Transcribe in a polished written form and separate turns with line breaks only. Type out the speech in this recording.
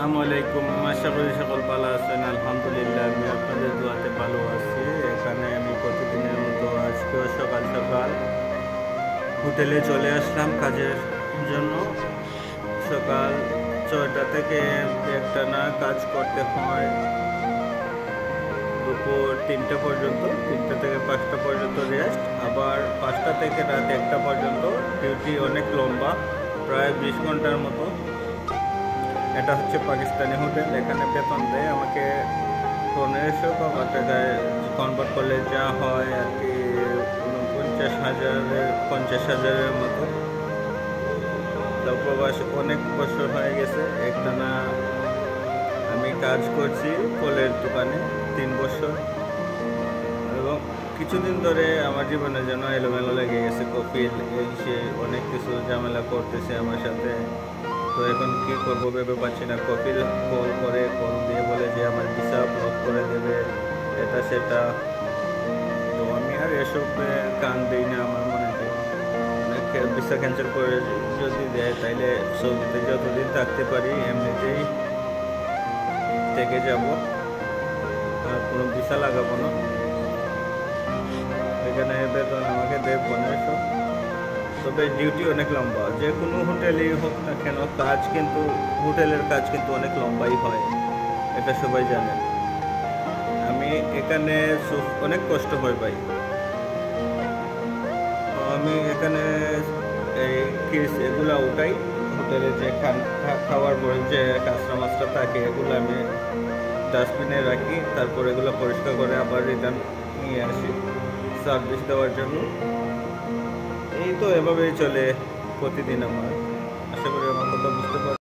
আসসালামু আলাইকুম। আশা করি সকল ভালো আছেন। আলহামদুলিল্লাহ আমি আপনাদের দোয়াতে ভালো আছি। এখানে আমি প্রতিদিনের মতো আজকেও সকাল সকাল হোটেলে চলে আসলাম কাজের জন্য। সকাল 6টা থেকে একটানা কাজ করতে হয় দুপুর 3টা পর্যন্ত, 3টা থেকে 5টা পর্যন্ত রেস্ট, আবার 5টা থেকে রাত 1টা পর্যন্ত ডিউটি। অনেক লম্বা, প্রায় 20 ঘন্টার মতো। এটা হচ্ছে পাকিস্তানি হোটেল। এখানে বেতন দেয় আমাকে 1500 বা টাকায় কনভার্ট করলে যা হয় আর কি 50,000-50,000-এর মতো। তো প্রবাস অনেক বছর হয়ে গেছে। একটানা আমি কাজ করছি ফলের দোকানে 3 বছর, এবং কিছুদিন ধরে আমার জীবনে যেন এলোমেলো লেগে গেছে। কপিল এই সে অনেক কিছু ঝামেলা করতেছে আমার সাথে। তো এখন কি করবো ভেবে পাচ্ছি না। কপিল কল দিয়ে বলে যে আমার ভিসা ব্লক করে দেবে, এটা সেটা। তো আমি আর এসব কান দিই না। আমার মনে হয় ভিসা ক্যান্সেল করে যদি দেয় তাইলে সৌদিতে যতদিন থাকতে পারি এমনিতেই থেকে যাব, আর কোনো ভিসা লাগাবো না। এখানে বেতন আমাকে দেয় 1500। তবে ডিউটি অনেক লম্বা। যে কোনো হোটেলেই হোক না কেন, কাজ কিন্তু হোটেলের কাজ কিন্তু অনেক লম্বাই হয়, এটা সবাই জানে। আমি এখানে অনেক কষ্ট হয় ভাই। আমি এখানে এই কিস এগুলা উঠাই। হোটেলে যে খাওয়ার পরে যে কাঁচরা মাছটা থাকে এগুলো আমি ডাস্টবিনে রাখি, তারপর এগুলো পরিষ্কার করে আবার রিটার্ন নিয়ে আসি সার্ভিস দেওয়ার জন্য। এই তো এভাবেই চলে প্রতিদিন আমার। আশা করি